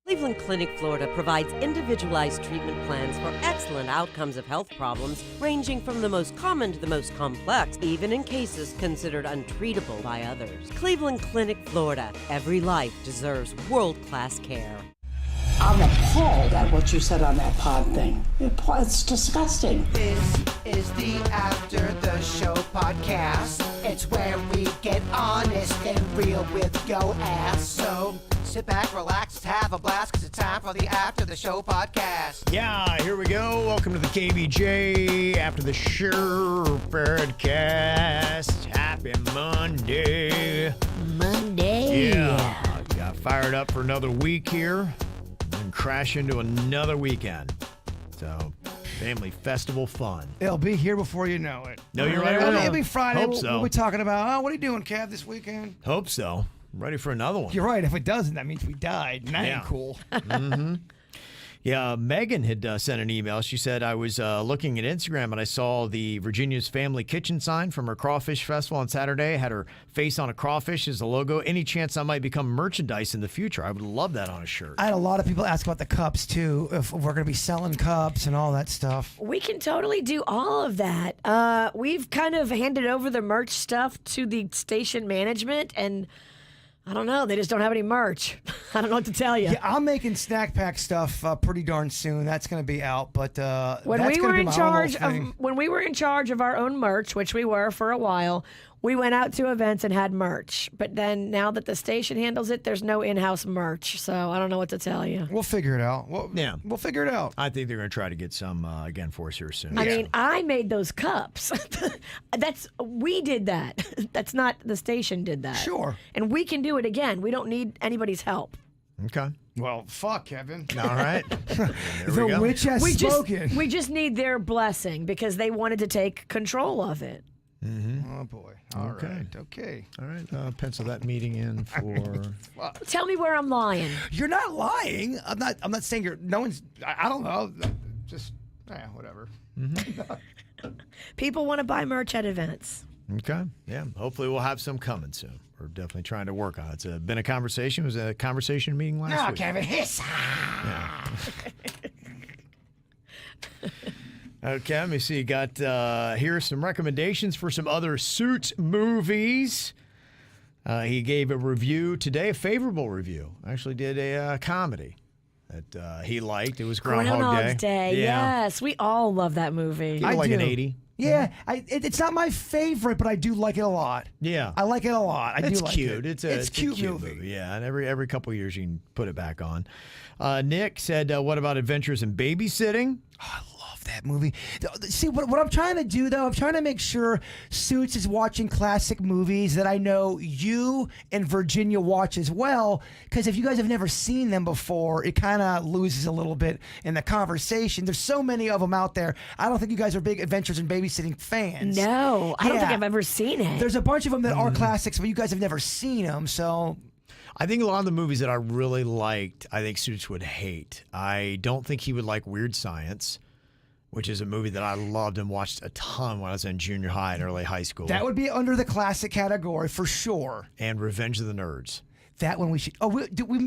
Cleveland Clinic, Florida provides individualized treatment plans for excellent outcomes of health problems ranging from the most common to the most complex, even in cases considered untreatable by others. Cleveland Clinic, Florida. Every life deserves world-class care. I'm appalled at what you said on that pod thing. It's disgusting. This is the After the Show podcast. It's where we get honest and real with yo ass. So sit back, relax, have a blast, because it's time for the After the Show podcast. Yeah, here we go. Welcome to the KVJ After the Show podcast. Happy Monday. Monday. Yeah, got fired up for another week here and crash into another weekend. So, family festival fun. It'll be here before you know it. No, you're right. It'll be Friday. Hope We'll so. be talking about, what are you doing, Kev, this weekend? Hope so. Ready for another one. You're right. If it doesn't, that means we died. And that ain't cool. Yeah, Megan had sent an email. She said, I was looking at Instagram and I saw the Virginia's Family Kitchen sign from her crawfish festival on Saturday. Had her face on a crawfish as the logo. Any chance I might become merchandise in the future? I would love that on a shirt. I had a lot of people ask about the cups, too, if we're going to be selling cups and all that stuff. We can totally do all of that. We've kind of handed over the merch stuff to the station management, and I don't know. They just don't have any merch. I don't know what to tell you. Yeah, I'm making snack pack stuff pretty darn soon. That's going to be out, but When that's we gonna were be in my own charge little of thing. when we were in charge of our own merch, which we were for a while, we went out to events and had merch. But then now that the station handles it, there's no in-house merch. So I don't know what to tell you. We'll figure it out. Yeah. We'll figure it out. I think they're going to try to get some again for us here soon. I mean, I made those cups. We did that. That's not the station did that. Sure. And we can do it again. We don't need anybody's help. Okay. Well, fuck, Kevin. All right. There The we go. witch has spoken. We just need their blessing because they wanted to take control of it. Oh, boy. All Okay. right. Okay. All right. Pencil that meeting in for... Tell me where I'm lying. You're not lying. I'm not saying you're. No one's. I don't know. Just whatever. People want to buy merch at events. Okay. Yeah. Hopefully we'll have some coming soon. We're definitely trying to work on it. It's been a conversation. It was a conversation meeting last week. Kevin. Hiss. Okay, let me see. Got here are some recommendations for some other Suits movies. He gave a review today, a favorable review. Actually did a comedy that he liked. It was Groundhog Day. Yeah. Yes, we all love that movie. Give it like an do. 80. Yeah, it's not my favorite, but I do like it a lot. Yeah. I like it a lot. I It's do like cute. it. It's a cute movie. Yeah, and every couple of years you can put it back on. Nick said, what about Adventures in Babysitting? I love that movie. See, what I'm trying to do, though, I'm trying to make sure Suits is watching classic movies that I know you and Virginia watch as well, because if you guys have never seen them before, it kind of loses a little bit in the conversation. There's so many of them out there. I don't think you guys are big Adventures in Babysitting fans. No, I don't think Yeah. I've ever seen it. There's a bunch of them that are classics, but you guys have never seen them, so... I think a lot of the movies that I really liked, I think Suits would hate. I don't think he would like Weird Science, which is a movie that I loved and watched a ton when I was in junior high and early high school. That would be under the classic category for sure. And Revenge of the Nerds. That one we should... Oh, do we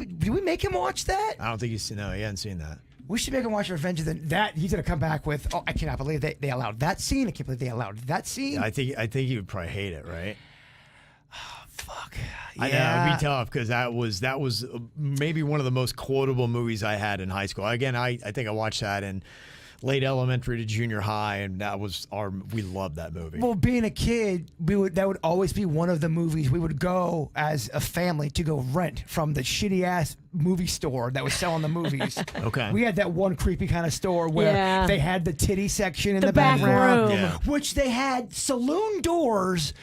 make him watch that? I don't think he's... No, he hadn't seen that. We should make him watch Revenge of the... That, he's going to come back with, I cannot believe they allowed that scene. I can't believe they allowed that scene. I think he would probably hate it, right? Fuck. I know, it'd be tough because that was maybe one of the most quotable movies I had in high school. Again, I think I watched that in late elementary to junior high, and we loved that movie. Well, being a kid, that would always be one of the movies we would go as a family to go rent from the shitty ass movie store that was selling the movies. Okay. We had that one creepy kind of store where they had the titty section in the back background, room. Yeah. which they had saloon doors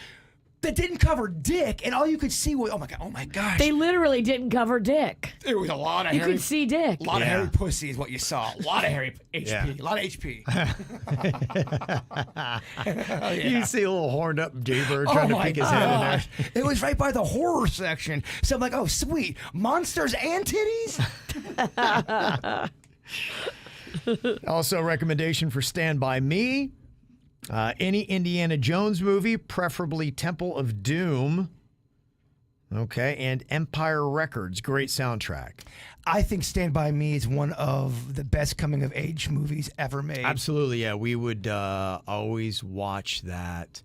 that didn't cover dick, and all you could see was, oh my gosh. They literally didn't cover dick. It was a lot of You hairy, could see dick. a lot of Yeah. hairy pussy is what you saw. A lot of hairy HP. Yeah. A lot of HP. You see a little horned up jaybird Oh trying to my pick his head in there. gosh. It was right by the horror section. So I'm like, oh, sweet. Monsters and titties? Also, a recommendation for Stand By Me. Any Indiana Jones movie, preferably Temple of Doom. Okay, and Empire Records, great soundtrack. I think Stand By Me is one of the best coming-of-age movies ever made. Absolutely, yeah. We would always watch that.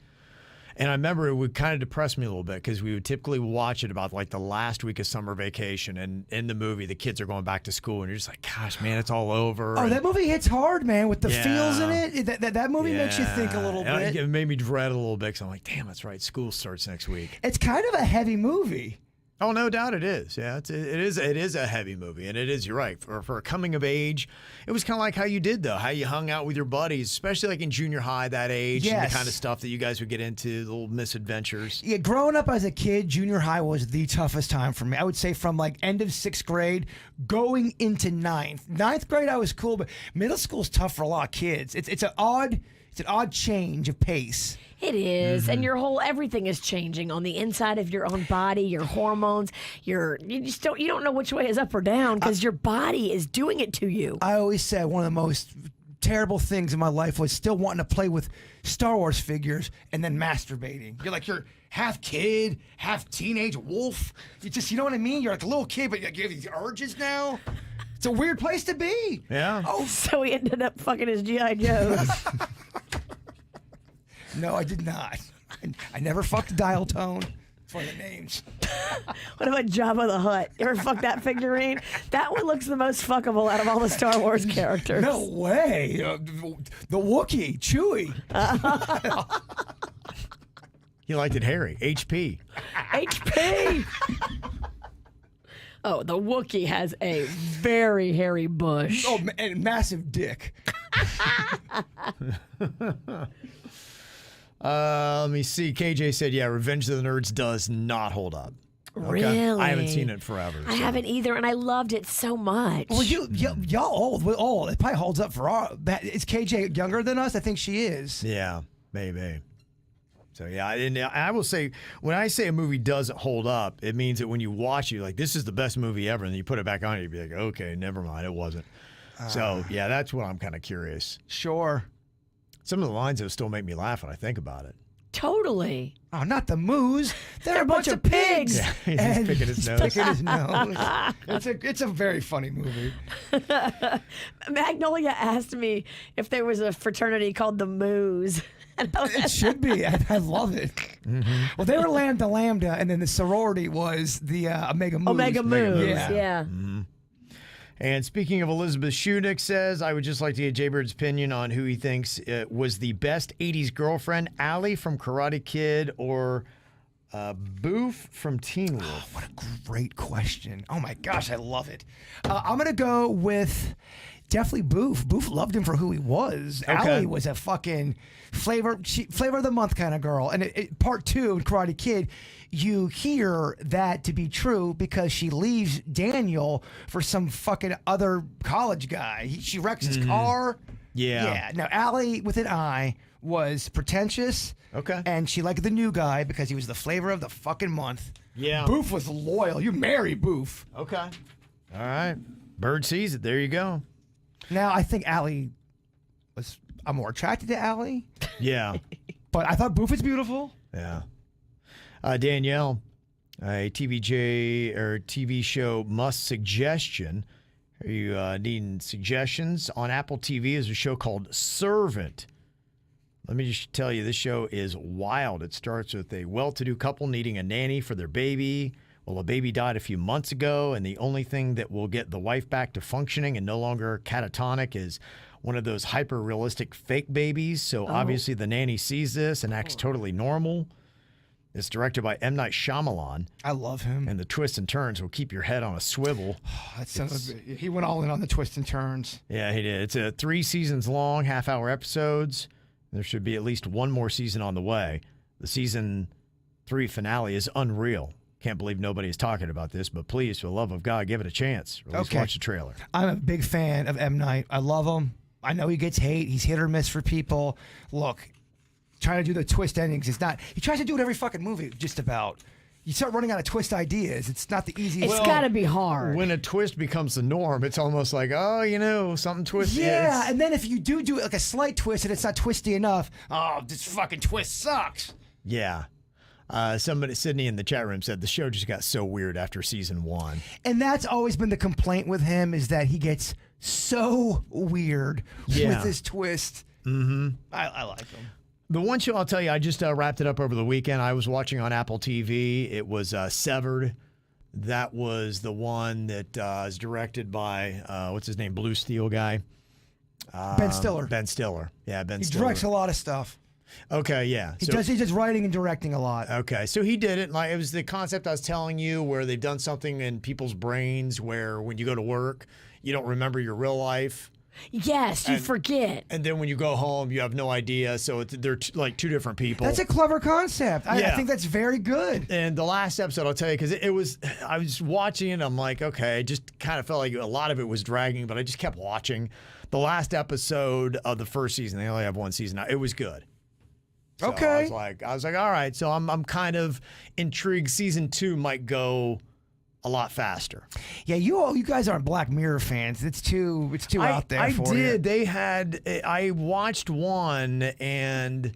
And I remember it would kind of depress me a little bit because we would typically watch it about like the last week of summer vacation. And in the movie, the kids are going back to school, and you're just like, gosh, man, it's all over. Oh, and that movie hits hard, man, with the Yeah. feels in it. That movie makes you think a little And bit. it made me dread a little bit because I'm like, damn, that's right. School starts next week. It's kind of a heavy movie. Oh, no doubt it is. Yeah, it is a heavy movie, and it is. You're right. For a coming of age, it was kind of like how you did though, how you hung out with your buddies, especially like in junior high, that age, and Yes. the kind of stuff that you guys would get into, the little misadventures. Yeah, growing up as a kid, junior high was the toughest time for me. I would say from like end of 6th grade going into 9th. 9th grade I was cool, but middle school's tough for a lot of kids. It's an odd change of pace. It is, and your whole everything is changing on the inside of your own body, your hormones. You don't know which way is up or down because your body is doing it to you. I always said one of the most terrible things in my life was still wanting to play with Star Wars figures and then masturbating. You're half kid, half teenage wolf. You know what I mean? You're like a little kid, but you have these urges now. It's a weird place to be. Yeah. Oh, So he ended up fucking his G.I. Joes. no, I did not. I never fucked Dial Tone. For the names. What about Jabba the Hutt? You ever fuck that figurine? That one looks the most fuckable out of all the Star Wars characters. No way. The Wookiee, Chewie. You liked it hairy. HP. HP. Oh, the Wookiee has a very hairy bush. Oh, and massive dick. Let me see. KJ said, yeah, Revenge of the Nerds does not hold up. Okay? Really? I haven't seen it forever. I haven't either, and I loved it so much. Well, y'all old. We're old. It probably holds up for our. Is KJ younger than us? I think she is. Yeah, maybe. So, yeah, and I will say, when I say a movie doesn't hold up, it means that when you watch it, you're like, this is the best movie ever, and then you put it back on, you'd be like, okay, never mind, it wasn't. So, yeah, that's what I'm kind of curious. Sure. Some of the lines that still make me laugh when I think about it. Totally. Oh, not the moos. They're a bunch of pigs. Yeah, he's And picking his he's nose. picking his nose. It's a very funny movie. Magnolia asked me if there was a fraternity called the Moos. And I was It should be. I love it. Mm-hmm. Well, they were Lambda, and then the sorority was the Omega Moos. Omega Moos. Yeah. Yeah. And speaking of Elizabeth Shunick says, I would just like to get Jaybird's opinion on who he thinks was the best 80s girlfriend, Allie from Karate Kid or Boof from Teen Wolf. What a great question. Oh, my gosh, I love it. I'm going to go with definitely Boof. Boof loved him for who he was. Okay. Allie was a fucking flavor of the month kind of girl. And part 2 in Karate Kid, you hear that to be true because she leaves Daniel for some fucking other college guy. She wrecks his car. Yeah. Yeah. Now, Allie with an I was pretentious. Okay. And she liked the new guy because he was the flavor of the fucking month. Yeah. Boof was loyal. You marry Boof. Okay. All right. Bird sees it. There you go. Now, I think Allie I'm more attracted to Allie, Yeah. but I thought Boof was beautiful. Yeah. Danielle, a TVJ or TV show must suggestion. Are you needing suggestions? On Apple TV is a show called Servant. Let me just tell you, this show is wild. It starts with a well-to-do couple needing a nanny for their baby. Well, a baby died a few months ago, and the only thing that will get the wife back to functioning and no longer catatonic is one of those hyper-realistic fake babies. So obviously the nanny sees this and acts totally normal. It's directed by M. Night Shyamalan, I love him. and the twists and turns will keep your head on a swivel. He went all in on the twists and turns. Yeah, he did. It's a 3 seasons long, half-hour episodes. There should be at least one more season on the way. The season 3 finale is unreal. Can't believe nobody is talking about this, but please, for the love of God, give it a chance. Or at least Okay. watch the trailer. I'm a big fan of M. Night. I love him. I know he gets hate. He's hit or miss for people. Look, trying to do the twist endings is not. He tries to do it every fucking movie, just about. You start running out of twist ideas. It's not the easiest. It's got to be hard. When a twist becomes the norm, it's almost like, oh, something twisted. Yeah, and then if you do it like a slight twist and it's not twisty enough, oh, this fucking twist sucks. Yeah. Sydney in the chat room said the show just got so weird after season 1. And that's always been the complaint with him, is that he gets so weird with his twist. Mm-hmm. I like him. The one show I'll tell you, I just wrapped it up over the weekend. I was watching on Apple TV. It was Severed. That was the one that is directed by, what's his name, Blue Steel guy? Ben Stiller. Ben Stiller. Yeah, Ben Stiller. He directs a lot of stuff. Okay, yeah. He does writing and directing a lot. Okay, so he did it. Like, it was the concept I was telling you, where they've done something in people's brains where when you go to work, you don't remember your real life. Yes, you forget. And then when you go home, you have no idea. So they're like two different people. That's a clever concept. I think that's very good. And the last episode, I'll tell you, because I was watching it. I'm like, okay, it just kind of felt like a lot of it was dragging, but I just kept watching. The last episode of the first season, they only have one season now. It was good. So okay. I was like, all right. So I'm kind of intrigued. Season 2 might go a lot faster. Yeah, you guys aren't Black Mirror fans. It's too out there for you. I watched one, and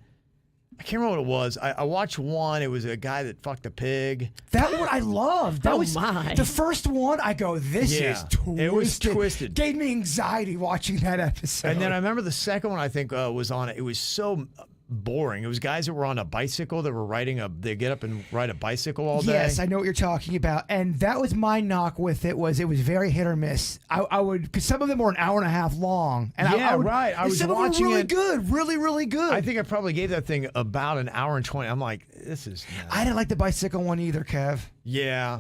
I can't remember what it was. I watched one. It was a guy that fucked a pig. That one I loved. That was my. The first one. I go, this is twisted. It was twisted. Gave me anxiety watching that episode. And then I remember the second one, I think, was on it. It was so boring. It was guys that were on a bicycle that were they get up and ride a bicycle all day. Yes, I know what you're talking about. And that was my knock with it, was it was very hit or miss. I would, because some of them were an hour and a half long. And right. I was some watching of them were really it. Good, really, really good. I think I probably gave that thing about an hour and 20. I'm like, this is... I didn't like the bicycle one either, Kev. Yeah,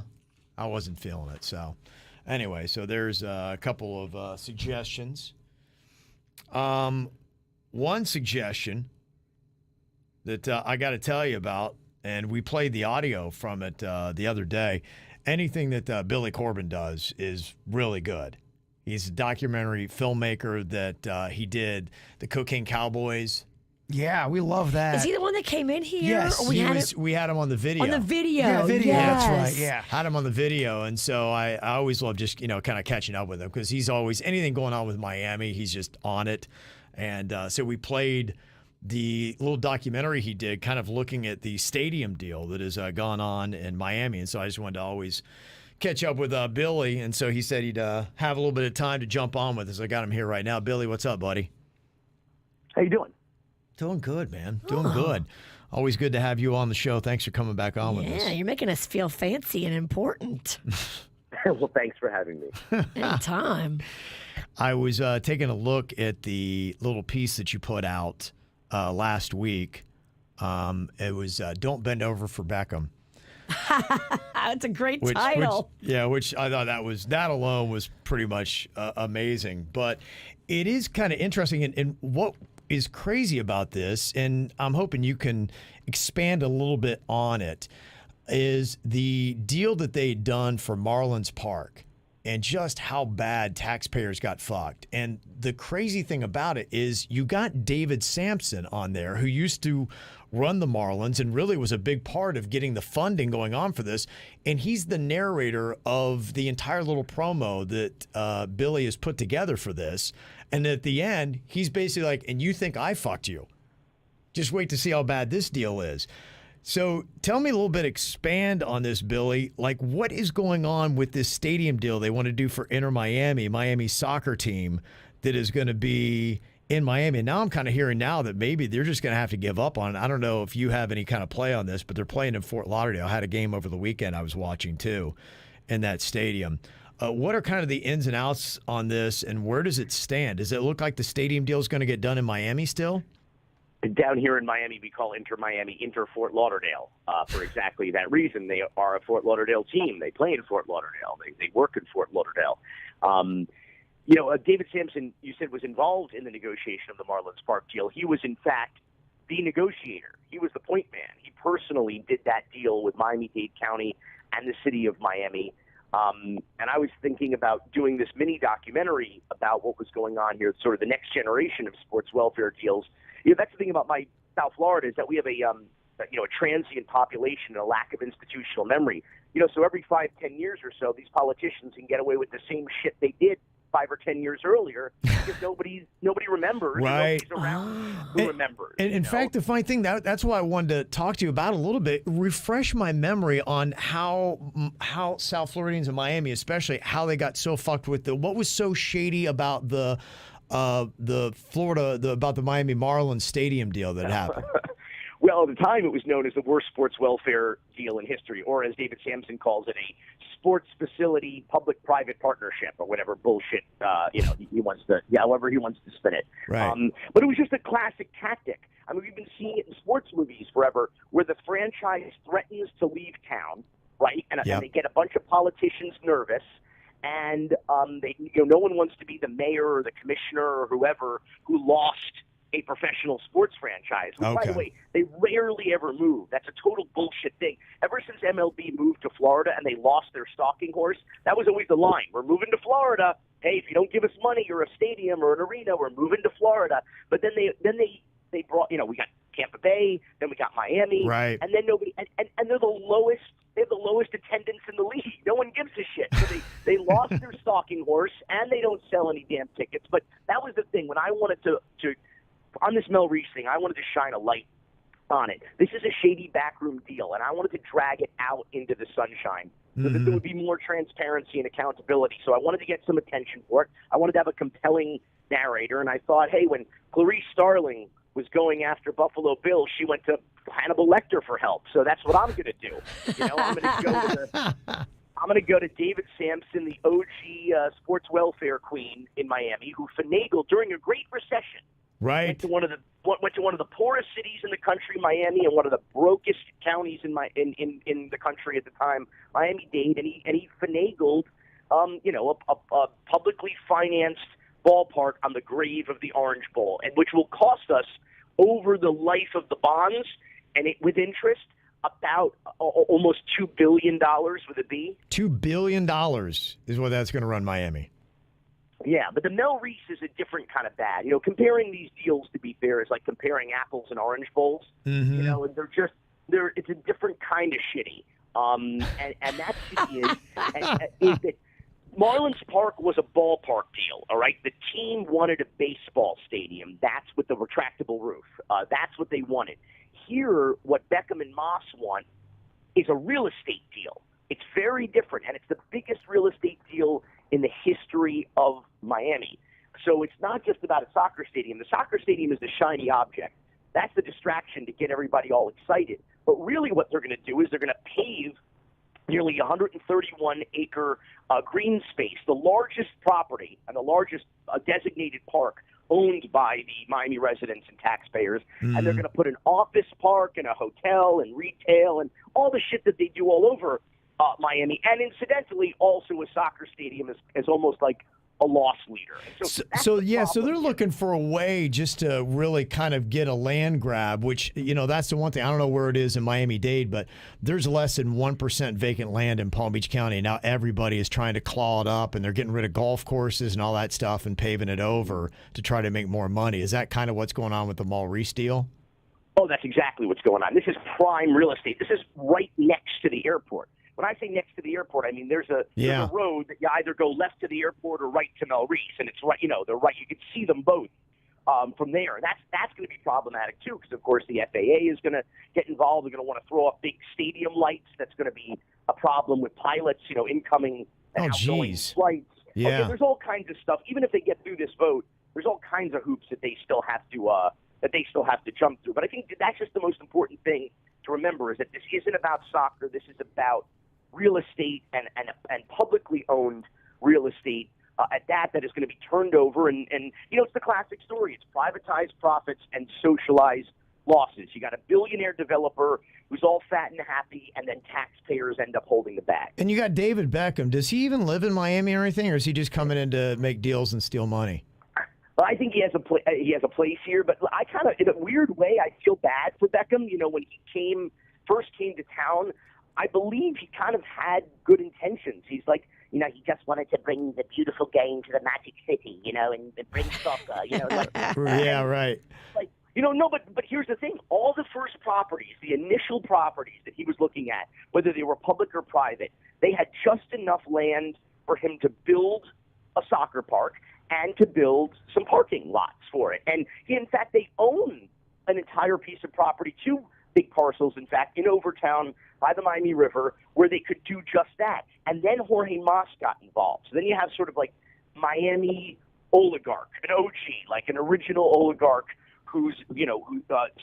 I wasn't feeling it. So anyway, so there's a couple of suggestions. One suggestion that I got to tell you about, and we played the audio from it the other day. Anything that Billy Corbin does is really good. He's a documentary filmmaker that he did The Cocaine Cowboys. Yeah, we love that. Is he the one that came in here? Yes. Or We had him on the video. On the video. Yeah, video. Yes. That's right, yeah. Had him on the video, and so I always love just, kind of catching up with him, because he's always, anything going on with Miami, he's just on it. And so we played the little documentary he did, kind of looking at the stadium deal that has gone on in Miami. And so I just wanted to always catch up with Billy. And so he said he'd have a little bit of time to jump on with us. I got him here right now. Billy, what's up, buddy? How you doing? Doing good, man. Doing good. Always good to have you on the show. Thanks for coming back on with us. Yeah, you're making us feel fancy and important. Well, thanks for having me. Anytime. I was taking a look at the little piece that you put out last week. It was Don't Bend Over for Beckham. That's a great title. Which I thought that alone was pretty much amazing. But it is kind of interesting. And what is crazy about this, and I'm hoping you can expand a little bit on it, is the deal that they'd done for Marlins Park and just how bad taxpayers got fucked. And the crazy thing about it is you got David Sampson on there, who used to run the Marlins and really was a big part of getting the funding going on for this. And he's the narrator of the entire little promo that Billy has put together for this. And at the end, he's basically like, and you think I fucked you. Just wait to see how bad this deal is. So tell me a little bit, expand on this, Billy. Like, what is going on with this stadium deal they want to do for Inter Miami soccer team that is going to be in Miami? And now I'm kind of hearing now that maybe they're just going to have to give up on it. I don't know if you have any kind of play on this, but they're playing in Fort Lauderdale. I had a game over the weekend I was watching too in that stadium. What are kind of the ins and outs on this, and where does it stand? Does it look like the stadium deal is going to get done in Miami still? Down here in Miami, we call Inter Miami Inter Fort Lauderdale for exactly that reason. They are a Fort Lauderdale team. They play in Fort Lauderdale. They work in Fort Lauderdale. David Sampson, you said, was involved in the negotiation of the Marlins Park deal. He was, in fact, the negotiator. He was the point man. He personally did that deal with Miami-Dade County and the city of Miami. And I was thinking about doing this mini documentary about what was going on here, sort of the next generation of sports welfare deals. That's the thing about my South Florida, is that we have a transient population and a lack of institutional memory. So every 5-10 years or so, these politicians can get away with the same shit they did 5 or 10 years earlier because nobody remembers. Right. Nobody's around who remembers. And in fact, the funny thing, that's why I wanted to talk to you about a little bit, refresh my memory on how South Floridians in Miami, especially, how they got so fucked with what was so shady about the Miami Marlins stadium deal that happened. Well, at the time, it was known as the worst sports welfare deal in history, or as David Sampson calls it, a sports facility public-private partnership, or whatever bullshit he wants to, however he wants to spin it. Right. But it was just a classic tactic. I mean, we've been seeing it in sports movies forever, where the franchise threatens to leave town, right, and they get a bunch of politicians nervous. And no one wants to be the mayor or the commissioner or whoever who lost a professional sports franchise. Which, by the way, they rarely ever move. That's a total bullshit thing. Ever since MLB moved to Florida and they lost their stalking horse, that was always the line. We're moving to Florida. Hey, if you don't give us money or a stadium or an arena, we're moving to Florida. But then they brought, we got Tampa Bay, then we got Miami, right? And then nobody, and they're the lowest. They have the lowest attendance in the league. No one gives a shit. So they lost their stalking horse, and they don't sell any damn tickets. But that was the thing. When I wanted to on this Mel Reese thing, I wanted to shine a light on it. This is a shady backroom deal, and I wanted to drag it out into the sunshine so that there would be more transparency and accountability. So I wanted to get some attention for it. I wanted to have a compelling narrator, and I thought, hey, when Clarice Starling was going after Buffalo Bill, she went to Hannibal Lecter for help. So that's what I'm going to do. I'm going to go to David Sampson, the OG sports welfare queen in Miami, who finagled during a great recession. Right. Went to one of the poorest cities in the country, Miami, and one of the brokest counties in the country at the time, Miami-Dade, and he finagled, a publicly financed ballpark on the grave of the Orange Bowl, and which will cost us over the life of the bonds, and with interest, about almost $2 billion with a B. $2 billion is what that's going to run Miami. Yeah, but the Mel Reese is a different kind of bad. Comparing these deals, to be fair, is like comparing apples and orange bowls. Mm-hmm. And it's a different kind of shitty. And that shitty is that Marlins Park was a ballpark deal, all right? The team wanted a baseball stadium. That's with the retractable roof. That's what they wanted. Here, what Beckham and Moss want is a real estate deal. It's very different, and it's the biggest real estate deal in the history of Miami. So it's not just about a soccer stadium. The soccer stadium is the shiny object. That's the distraction to get everybody all excited. But really what they're going to do is they're going to pave nearly 131-acre green space, the largest property and the largest designated park owned by the Miami residents and taxpayers. Mm-hmm. And they're going to put an office park and a hotel and retail and all the shit that they do all over Miami, and incidentally, also a soccer stadium is almost like a loss leader. So they're looking for a way just to really kind of get a land grab, which, that's the one thing. I don't know where it is in Miami-Dade, but there's less than 1% vacant land in Palm Beach County. Now everybody is trying to claw it up, and they're getting rid of golf courses and all that stuff and paving it over to try to make more money. Is that kind of what's going on with the Mall Reese deal? Oh, that's exactly what's going on. This is prime real estate. This is right next to the airport. When I say next to the airport, I mean there's a road that you either go left to the airport or right to Mel Reese, and it's right. They're right. You can see them both from there. And that's going to be problematic too, because of course the FAA is going to get involved. They're going to want to throw up big stadium lights. That's going to be a problem with pilots, incoming and outgoing flights. Yeah. Okay, there's all kinds of stuff. Even if they get through this vote, there's all kinds of hoops that they still have to jump through. But I think that's just the most important thing to remember, is that this isn't about soccer. This is about real estate and publicly owned real estate at that is going to be turned over. And it's the classic story. It's privatized profits and socialized losses. You got a billionaire developer who's all fat and happy, and then taxpayers end up holding the bag. And you got David Beckham. Does he even live in Miami or anything, or is he just coming in to make deals and steal money? Well, I think he has a place here, but I kind of, in a weird way, I feel bad for Beckham. When he first came to town, I believe he kind of had good intentions. He's like, he just wanted to bring the beautiful game to the Magic City, and bring soccer, Yeah, right. But here's the thing. All the first properties, the initial properties that he was looking at, whether they were public or private, they had just enough land for him to build a soccer park and to build some parking lots for it. And in fact, they own an entire piece of property, 2 big parcels, in fact, in Overtown by the Miami River, where they could do just that. And then Jorge Mas got involved. So then you have sort of like Miami oligarch, an OG, like an original oligarch who's,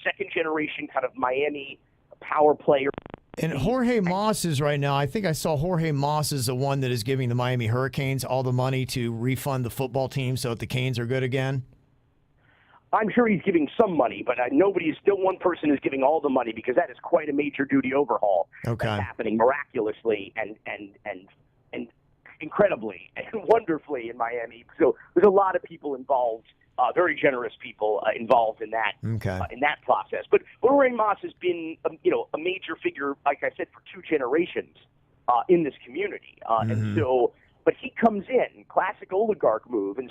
second generation kind of Miami power player. And Jorge Mas is right now, I think I saw Jorge Mas is the one that is giving the Miami Hurricanes all the money to refund the football team so that the Canes are good again. I'm sure he's giving some money, but still one person is giving all the money, because that is quite a major duty overhaul that's happening miraculously and incredibly and wonderfully in Miami. So there's a lot of people involved, very generous people involved in that process. But Jorge Mas has been a major figure, like I said, for 2 generations in this community, and so. But he comes in, classic oligarch move, and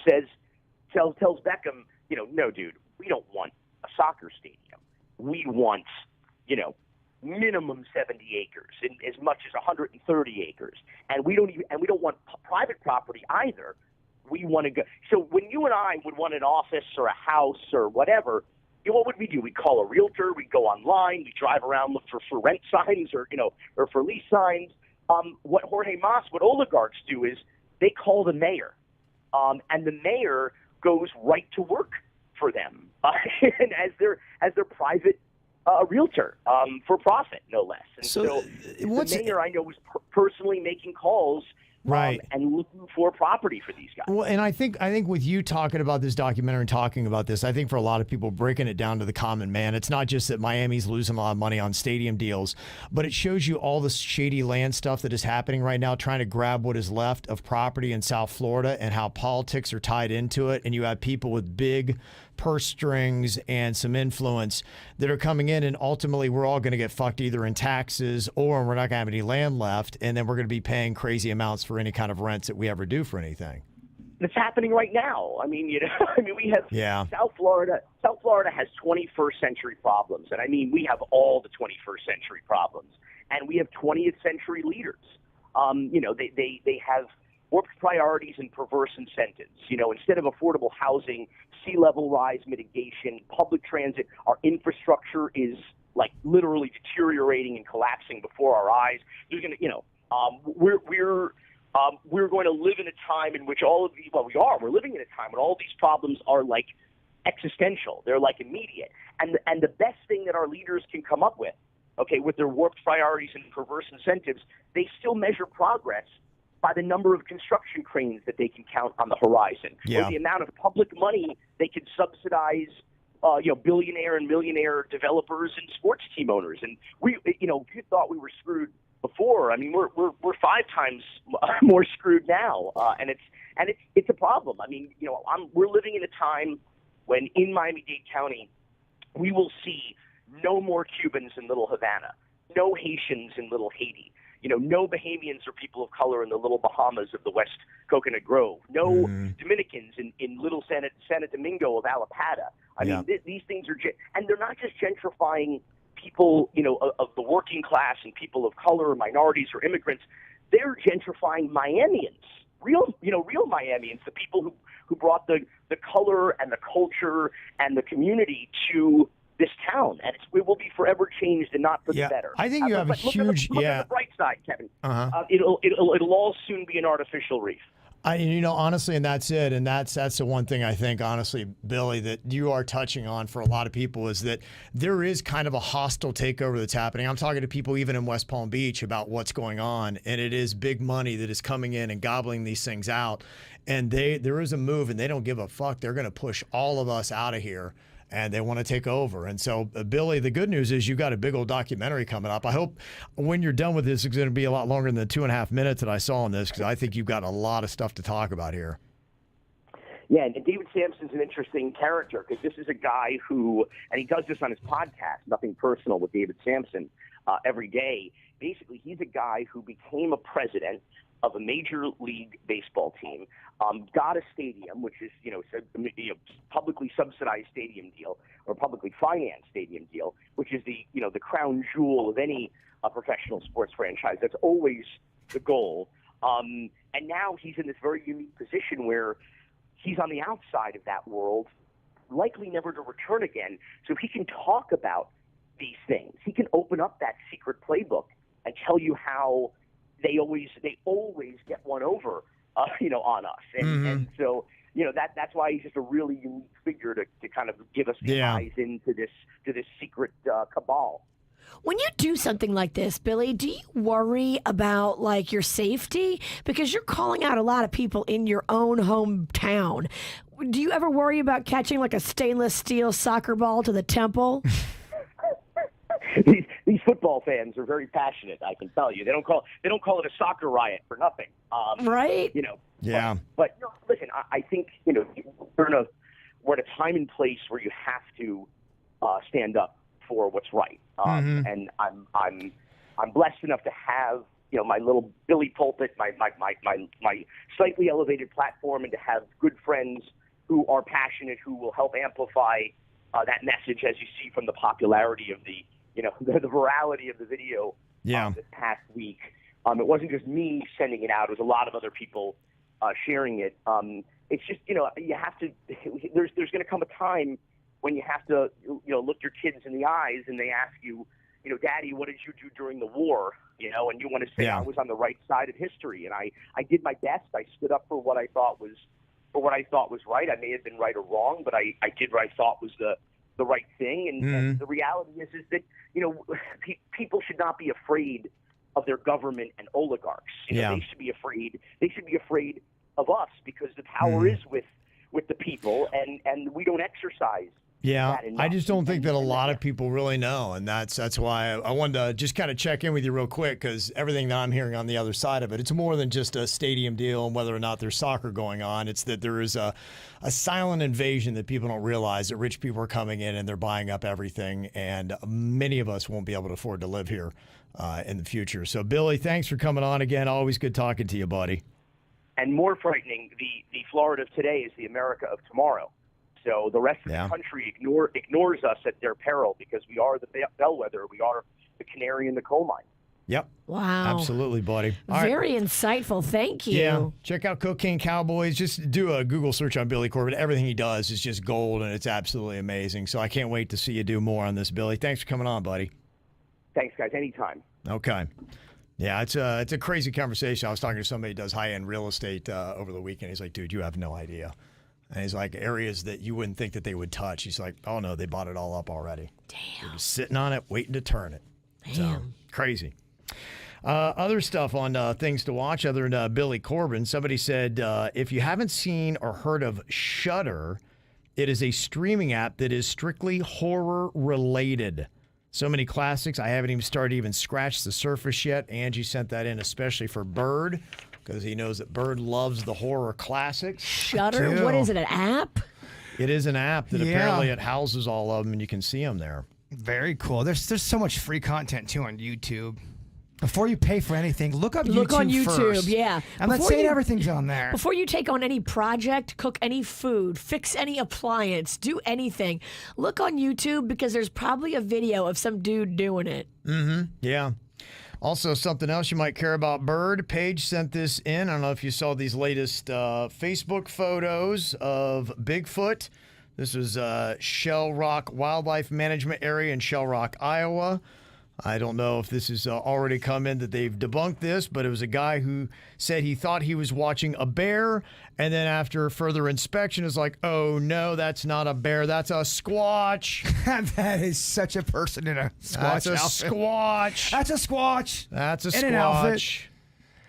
tells Beckham, no, dude, we don't want a soccer stadium. We want, minimum 70 acres, and as much as 130 acres, and we don't want private property either. We want to go. So when you and I would want an office or a house or whatever, what would we do? We'd call a realtor. We'd go online. We'd drive around, look for rent signs or for lease signs. What oligarchs do is they call the mayor, and the mayor goes right to work for them and as their private realtor, for profit, no less. And so the mayor I know was personally making calls and looking for property for these guys. Well, and I think with you talking about this documentary and talking about this, I think for a lot of people breaking it down to the common man, it's not just that Miami's losing a lot of money on stadium deals, but it shows you all the shady land stuff that is happening right now, trying to grab what is left of property in South Florida and how politics are tied into it. And you have people with big purse strings and some influence that are coming in, and ultimately we're all going to get fucked either in taxes or we're not going to have any land left, and then we're going to be paying crazy amounts for any kind of rents that we ever do for anything. It's happening right now. I mean, we have South Florida. South Florida has 21st century problems, and I mean, we have all the 21st century problems, and we have 20th century leaders. They have warped priorities and perverse incentives. Instead of affordable housing, sea level rise mitigation, public transit, our infrastructure is like literally deteriorating and collapsing before our eyes. We're going to live in a time in which we're living in a time when all of these problems are like existential. They're like immediate. And the best thing that our leaders can come up with, with their warped priorities and perverse incentives, they still measure progress by the number of construction cranes that they can count on the horizon, or the amount of public money they can subsidize, billionaire and millionaire developers and sports team owners. And if you thought we were screwed before, I mean, we're 5 times more screwed now, and it's a problem. I mean, we're living in a time when in Miami-Dade County we will see no more Cubans in Little Havana, no Haitians in Little Haiti. No Bahamians or people of color in the little Bahamas of the West Coconut Grove. No Dominicans in little Santa Domingo of Allapattah. I mean, these things are, and they're not just gentrifying people, of the working class and people of color, minorities or immigrants. They're gentrifying Miamians, real Miamians, the people who brought the color and the culture and the community to this town, and it will be forever changed and not for the better. I think you have a huge look at the bright side, Kevin. It'll all soon be an artificial reef. Honestly, and that's it. And that's the one thing I think, honestly, Billy, that you are touching on for a lot of people is that there is kind of a hostile takeover that's happening. I'm talking to people even in West Palm Beach about what's going on, and it is big money that is coming in and gobbling these things out. And there is a move, and they don't give a fuck. They're going to push all of us out of here, and they want to take over. And so, Billy, the good news is you got a big old documentary coming up. I hope when you're done with this, it's going to be a lot longer than the 2.5 minutes that I saw on this, because I think you've got a lot of stuff to talk about here. Yeah, and David Sampson's an interesting character, because this is a guy who, and he does this on his podcast, Nothing Personal with David Sampson, every day. Basically, he's a guy who became a president of a major league baseball team, got a stadium, which is, publicly subsidized stadium deal or publicly financed stadium deal, which is the crown jewel of any professional sports franchise. That's always the goal. And now he's in this very unique position where he's on the outside of that world, likely never to return again. So he can talk about these things. He can open up that secret playbook and tell you how they always get one over, on us. And so, that's why he's just a really unique figure to kind of give us the eyes into this secret cabal. When you do something like this, Billy, do you worry about like your safety? Because you're calling out a lot of people in your own hometown. Do you ever worry about catching like a stainless steel soccer ball to the temple? These football fans are very passionate, I can tell you. They don't call it a soccer riot for nothing. Right? Yeah. But listen, I think we're at a time and place where you have to stand up for what's right. And I'm blessed enough to have my little Billy pulpit, my slightly elevated platform, and to have good friends who are passionate, who will help amplify that message, as you see from the popularity of the virality of the video this past week. It wasn't just me sending it out; it was a lot of other people sharing it. It's just you have to. There's going to come a time when you have to look your kids in the eyes and they ask you, Daddy, what did you do during the war? And you want to say I was on the right side of history, and I did my best. I stood up for what I thought was right. I may have been right or wrong, but I did what I thought was the right thing. And the reality is that people should not be afraid of their government and oligarchs. They should be afraid. They should be afraid of us because the power is with the people, and we don't exercise. Yeah, I just don't think that a lot of people really know, and that's why I wanted to just kind of check in with you real quick, because everything that I'm hearing on the other side of it, it's more than just a stadium deal and whether or not there's soccer going on. It's that there is a silent invasion that people don't realize, that rich people are coming in and they're buying up everything, and many of us won't be able to afford to live here in the future. So, Billy, thanks for coming on again. Always good talking to you, buddy. And more frightening, the Florida of today is the America of tomorrow. So the rest of the country ignores us at their peril because we are the bellwether. We are the canary in the coal mine. Yep. Wow. Absolutely, buddy. All Very insightful. Thank you. Yeah. Check out Cocaine Cowboys. Just do a Google search on Billy Corbett. Everything he does is just gold, and it's absolutely amazing. So I can't wait to see you do more on this, Billy. Thanks for coming on, buddy. Thanks, guys. Anytime. Okay. Yeah, it's a crazy conversation. I was talking to somebody who does high-end real estate over the weekend. He's like, dude, you have no idea. And he's like, areas that you wouldn't think that they would touch. He's like, oh, no, they bought it all up already. Damn. They're just sitting on it, waiting to turn it. Damn. So, crazy. Other stuff on things to watch other than Billy Corbin. Somebody said, if you haven't seen or heard of Shudder, it is a streaming app that is strictly horror-related. So many classics. I haven't even started to even scratch the surface yet. Angie sent that in especially for Bird, because he knows that Bird loves the horror classics. Shudder? What is it, an app? It is an app that apparently it houses all of them, and you can see them there. Very cool. There's so much free content, too, on YouTube. Before you pay for anything, look on YouTube first. Yeah. I'm not saying everything's on there. Before you take on any project, cook any food, fix any appliance, do anything, look on YouTube, because there's probably a video of some dude doing it. Mm-hmm. Yeah. Also, something else you might care about, Bird. Paige sent this in. I don't know if you saw these latest Facebook photos of Bigfoot. This was Shell Rock Wildlife Management Area in Shell Rock, Iowa. I don't know if this has already come in that they've debunked this, but it was a guy who said he thought he was watching a bear, and then after further inspection is like, oh, no, that's not a bear. That's a squatch. That is such a person in a squatch outfit. Squatch. That's a squatch. That's a in an outfit. squatch.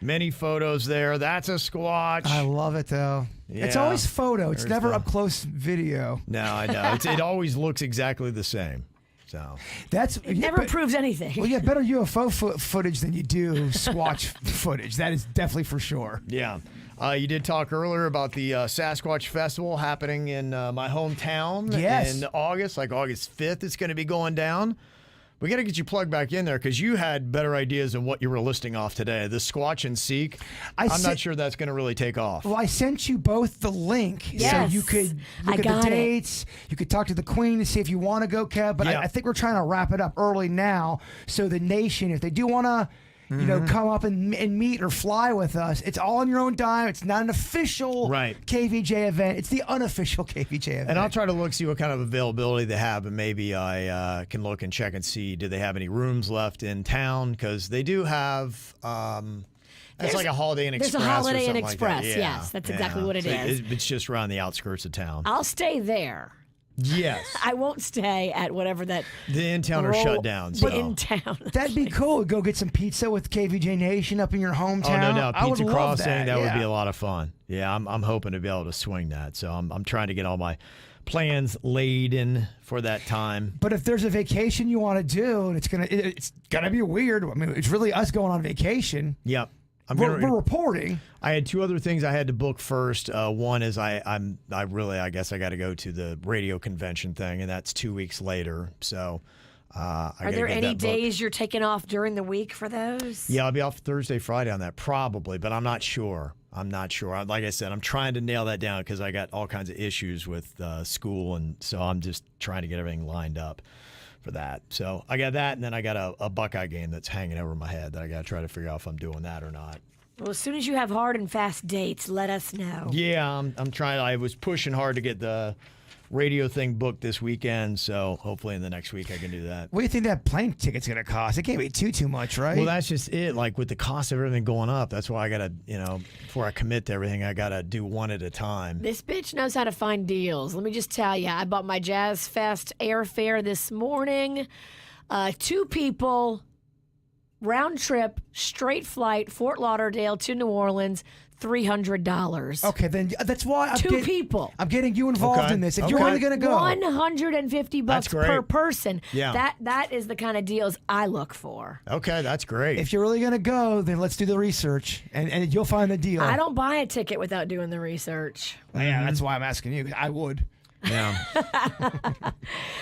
Many photos there. That's a squatch. I love it, though. Yeah. It's always photo. It's never up close video. No, I know. It always looks exactly the same. So it never proves anything. Well, you have better UFO footage than you do Squatch footage. That is definitely for sure. Yeah. You did talk earlier about the Sasquatch Festival happening in my hometown in August, like August 5th. It's going to be going down. We got to get you plugged back in there because you had better ideas than what you were listing off today. The Squatch and Seek, I'm not sure that's going to really take off. Well, I sent you both the link so you could look at the dates. You could talk to the Queen to see if you want to go, Kev. But I think we're trying to wrap it up early now so the nation, if they do want to come up and meet or fly with us. It's all on your own dime. It's not an official KVJ event. It's the unofficial KVJ event. And I'll try to see what kind of availability they have, and maybe I can look and check and see, do they have any rooms left in town? Because they do have... it's like a Holiday Inn Express. There's a Holiday Inn like Express, that. yes. That's exactly what it is. It's just around the outskirts of town. I'll stay there. Yes. I won't stay at whatever that... The in-town are shut down. But in town. That'd be cool. Go get some pizza with KVJ Nation up in your hometown. Oh, no. Pizza Crossing, that yeah. would be a lot of fun. Yeah, I'm hoping to be able to swing that. So I'm trying to get all my plans laid in for that time. But if there's a vacation you want to do, and it's gonna be weird. I mean, it's really us going on vacation. Yep. We're reporting. I had 2 other things I had to book first. One is I guess I got to go to the radio convention thing, and that's 2 weeks later. So are there any days you're taking off during the week for those? Yeah, I'll be off Thursday, Friday on that probably, but I'm not sure. Like I said, I'm trying to nail that down because I got all kinds of issues with school, and so I'm just trying to get everything lined up for that. So I got that, and then I got a Buckeye game that's hanging over my head that I got to try to figure out if I'm doing that or not. Well, as soon as you have hard and fast dates, let us know. Yeah, I'm trying. I was pushing hard to get the radio thing booked this weekend, so hopefully in the next week I can do that. What do you think that plane ticket's going to cost? It can't be too much, right? Well, that's just it. Like with the cost of everything going up, that's why I got to, before I commit to everything, I got to do one at a time. This bitch knows how to find deals. Let me just tell you, I bought my Jazz Fest airfare this morning. 2 people, round trip, straight flight, Fort Lauderdale to New Orleans, $300. Okay, then that's why Two people. I'm getting you involved in this. If you're only going to go $150 per person. Yeah. That is the kind of deals I look for. Okay, that's great. If you're really going to go, then let's do the research, and you'll find the deal. I don't buy a ticket without doing the research. Yeah, that's why I'm asking you. I would. Yeah.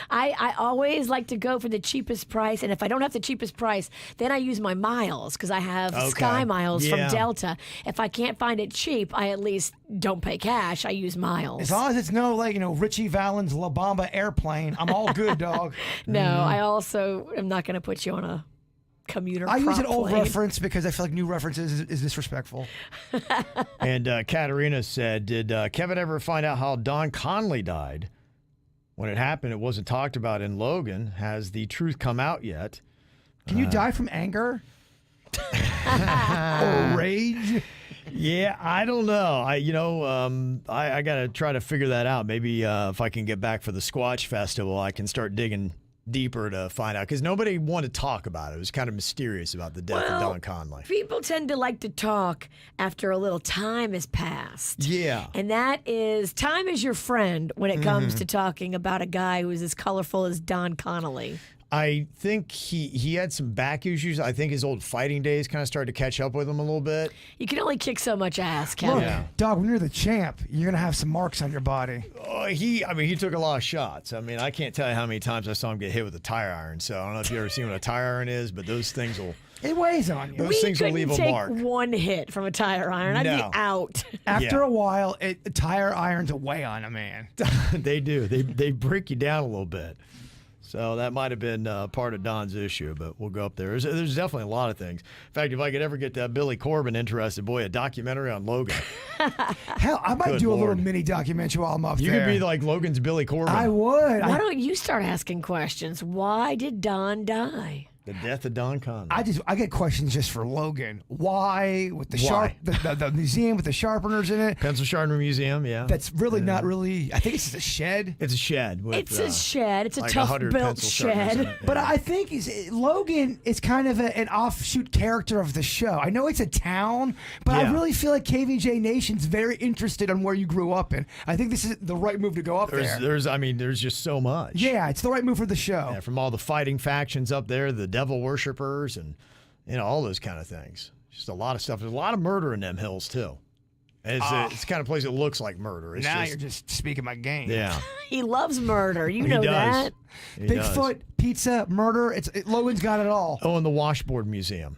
I always like to go for the cheapest price, and if I don't have the cheapest price, then I use my miles because I have Sky Miles from Delta. If I can't find it cheap, I at least don't pay cash. I use miles. As long as it's no Richie Valens La Bamba airplane, I'm all good, dog. No, I also am not going to put you on a commuter. I use an old plane. reference because I feel like new references is disrespectful. And Katarina said, did Kevin ever find out how Don Conley died? When it happened, it wasn't talked about in Logan. Has the truth come out yet? Can you die from anger? Or rage? Yeah, I don't know. I got to try to figure that out. Maybe if I can get back for the Squatch Festival, I can start digging deeper to find out, because nobody wanted to talk about it. It was kind of mysterious about the death of Don Conley. People tend to like to talk after a little time has passed. Yeah. And that is, time is your friend when it comes to talking about a guy who is as colorful as Don Connolly. I think he had some back issues. I think his old fighting days kind of started to catch up with him a little bit. You can only kick so much ass, Kevin. Look, dog, when you're the champ, you're going to have some marks on your body. He took a lot of shots. I mean, I can't tell you how many times I saw him get hit with a tire iron. So I don't know if you've ever seen what a tire iron is, but those things will... It weighs on you. Those things will leave a mark. We couldn't take one hit from a tire iron. I'd be out. After a while, tire irons will weigh on a man. They do. They break you down a little bit. So that might have been part of Don's issue, but we'll go up there. There's definitely a lot of things. In fact, if I could ever get Billy Corbin interested, boy, a documentary on Logan. Hell, I might do a little mini documentary while I'm up there. You could be like Logan's Billy Corbin. I would. Why don't you start asking questions? Why did Don die? The death of Don Conley. I get questions just for Logan. Why with the museum with the sharpeners in it? Pencil Sharpener Museum, yeah. That's really not really. I think it's just a shed. It's a shed. With, it's a shed. It's a like tough built shed. Yeah. But I think Logan is kind of an offshoot character of the show. I know it's a town, but I really feel like KVJ Nation's very interested on where you grew up in. I think this is the right move to go up there. There's just so much. Yeah, it's the right move for the show. Yeah, from all the fighting factions up there, the devil worshippers, and all those kind of things. Just a lot of stuff. There's a lot of murder in them hills too. It's the kind of place that looks like murder. You're just speaking my game. Yeah. He loves murder. You know that. Bigfoot, pizza, murder. Logan's got it all. Oh, and the Washboard Museum.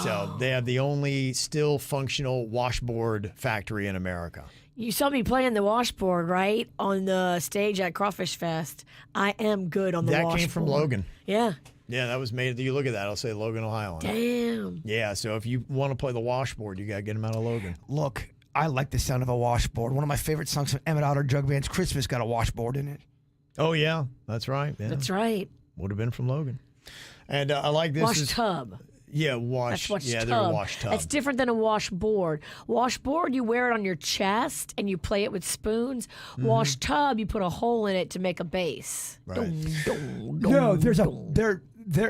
So they have the only still functional washboard factory in America. You saw me playing the washboard, right? On the stage at Crawfish Fest. I am good on the washboard. That came from Logan. Yeah. Yeah, that was made. You look at that, I'll say Logan, Ohio. On it. Damn. Yeah, so if you want to play the washboard, you got to get him out of Logan. Look, I like the sound of a washboard. One of my favorite songs from Emmett Otter Jug Band's Christmas got a washboard in it. Oh, yeah, that's right. Yeah. That's right. Would have been from Logan. And I like this. Wash tub. Yeah, wash. That's Yeah, tub. they're a wash tub. That's different than a washboard. Washboard, you wear it on your chest and you play it with spoons. Wash tub, you put a hole in it to make a base. Right. No,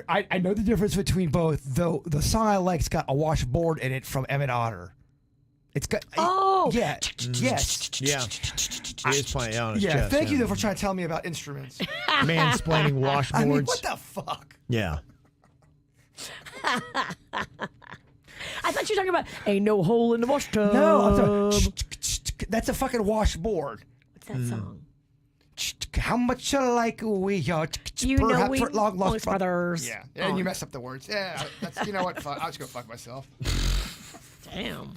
I know the difference between both. Though the song I like's got a washboard in it from Emmett Otter. It's got yeah, yes, Yeah. He is playing on his yeah. chest. Thank you though for trying to tell me about instruments. Mansplaining washboards. I mean, what the fuck? Yeah. I thought you were talking about ain't no hole in the wash tub. No, that's a fucking washboard. What's that song? How much alike we are. You know perhaps we we're long lost brothers. Yeah, and you messed up the words. Yeah, that's, you know what? Fuck, I'll just go fuck myself. Damn.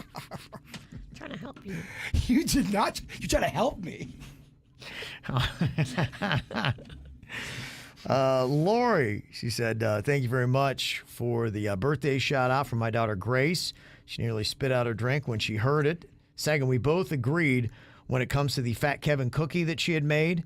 Trying to help you. You did not. You trying to help me. Lori, she said, thank you very much for the birthday shout out from my daughter Grace. She nearly spit out her drink when she heard it. Second, we both agreed when it comes to the Fat Kevin cookie that she had made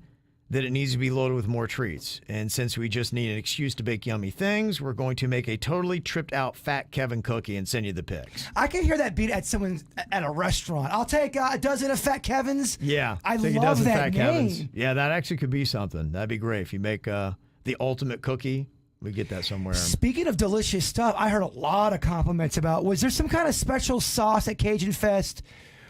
that it needs to be loaded with more treats. And since we just need an excuse to bake yummy things, we're going to make a totally tripped out Fat Kevin cookie and send you the pics. I can hear that beat at a restaurant. I'll take a dozen of Fat Kevin's. Yeah, I take a love dozen that Fat name. Kevin's. Yeah, that actually could be something. That'd be great if you make the ultimate cookie. We get that somewhere. Speaking of delicious stuff, I heard a lot of compliments about. Was there some kind of special sauce at Cajun Fest?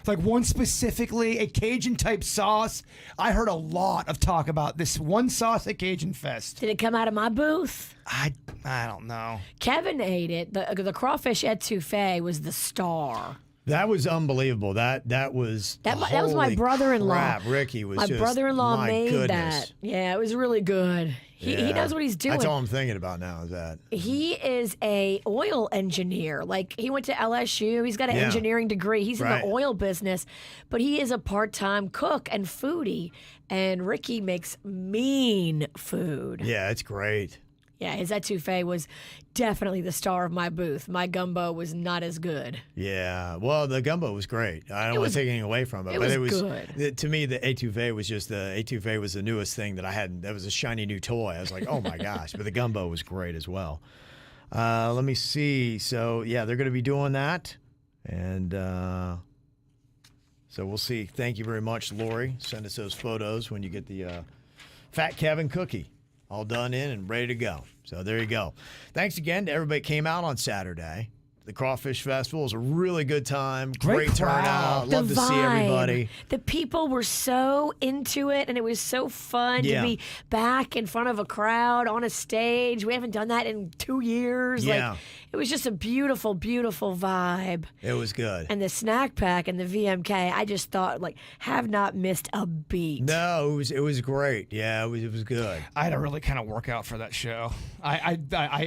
Like one specifically, a Cajun type sauce. I heard a lot of talk about this one sauce at Cajun Fest. Did it come out of my booth? I don't know. Kevin ate it. The crawfish etouffee was the star. That was unbelievable. That was That was my holy brother-in-law. crap, Ricky was My just, brother-in-law my made goodness. that. Yeah, it was really good. He Yeah. knows what he's doing. That's all I'm thinking about now is that. He is a oil engineer. Like he went to LSU. He's got an Yeah. engineering degree. He's in Right. the oil business, but he is a part-time cook and foodie. And Ricky makes mean food. Yeah, it's great. Yeah, his etouffee was definitely the star of my booth. My gumbo was not as good. Yeah, well, the gumbo was great. I don't want was- to take anything away from it, it but was good. To me, the etouffee was just the newest thing that I had. That was a shiny new toy. I was like, oh my gosh! But the gumbo was great as well. Let me see. So yeah, they're going to be doing that, and so we'll see. Thank you very much, Lori. Send us those photos when you get the Fat Kevin cookie. All done in and ready to go. So there you go. Thanks again to everybody that came out on Saturday. The Crawfish Festival was a really good time. Great crowd. turnout. Love The to see vibe. everybody. The people were so into it, and it was so fun Yeah. to be back in front of a crowd on a stage. We haven't done that in 2 years. Yeah. Like, it was just a beautiful, beautiful vibe. It was good. And the snack pack and the VMK, I just thought, like, have not missed a beat. No, it was great. Yeah, it was good. I had a really kind of workout for that show. I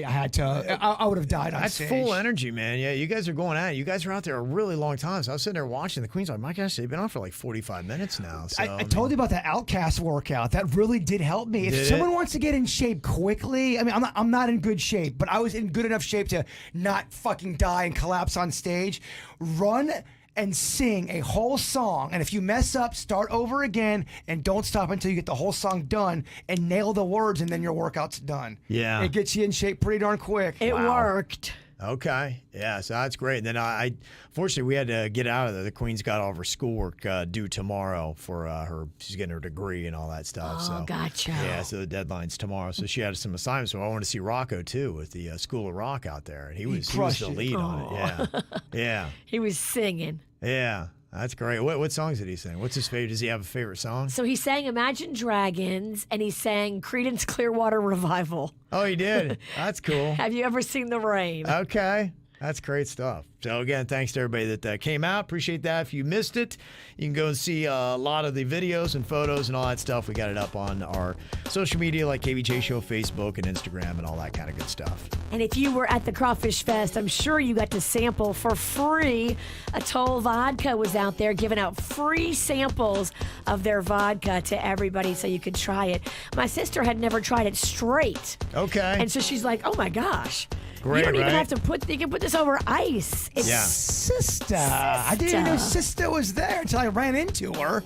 had to. I would have died on That's stage. full energy, man. Yeah, you guys are going at it. You guys are out there a really long time. So I was sitting there watching the Queens. Like, my gosh, they've been on for like 45 minutes now. So, I told you about that Outcast workout. That really did help me. If Did someone it? wants to get in shape quickly, I mean, I'm not in good shape, but I was in good enough shape to not fucking die and collapse on stage. Run and sing a whole song, and if you mess up, start over again, and don't stop until you get the whole song done and nail the words, and then your workout's done. Yeah. It gets you in shape pretty darn quick. It worked. Okay. Yeah, so that's great. And then I fortunately, we had to get out of there. The Queen's got all of her schoolwork due tomorrow for she's getting her degree and all that stuff. Oh, so gotcha. Yeah, so the deadline's tomorrow. So she had some assignments. So I want to see Rocco, too, with the School of Rock out there. And he was crushed the it. lead on it. Yeah. Yeah. He was singing. Yeah. That's great. What songs did he sing? What's his favorite? Does he have a favorite song? So he sang Imagine Dragons, and he sang Creedence Clearwater Revival. Oh, he did. That's cool. Have you ever seen The Rain? Okay. That's great stuff. So, again, thanks to everybody that came out. Appreciate that. If you missed it, you can go and see a lot of the videos and photos and all that stuff. We got it up on our social media like KVJ Show, Facebook, and Instagram, and all that kind of good stuff. And if you were at the Crawfish Fest, I'm sure you got to sample for free. Atoll Vodka was out there giving out free samples of their vodka to everybody so you could try it. My sister had never tried it straight. Okay. And so she's like, oh my gosh. Great, you don't even right? have to you can put this over ice. It's Sister. I didn't even know Sister was there until I ran into her.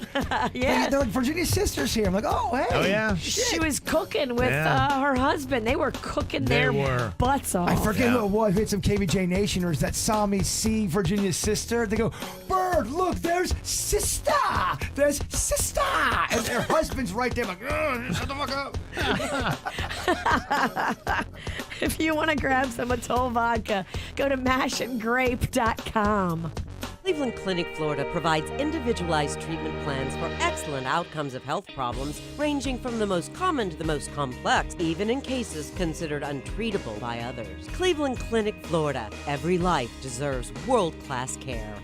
Yeah. They're like, Virginia's sister's here. I'm like, oh, hey. Oh, yeah. She was cooking with Yeah. her husband. They were cooking They their were. butts off. I forget Yeah. who it was. We had some KVJ Nationers that saw me see Virginia's sister. They go, Bird, look, there's Sister. There's Sister. And their husband's right there. Like, shut the fuck up. If you want to grab some Atoll Vodka, go to mashandgrape.com. Cleveland Clinic, Florida provides individualized treatment plans for excellent outcomes of health problems ranging from the most common to the most complex, even in cases considered untreatable by others. Cleveland Clinic, Florida. Every life deserves world-class care.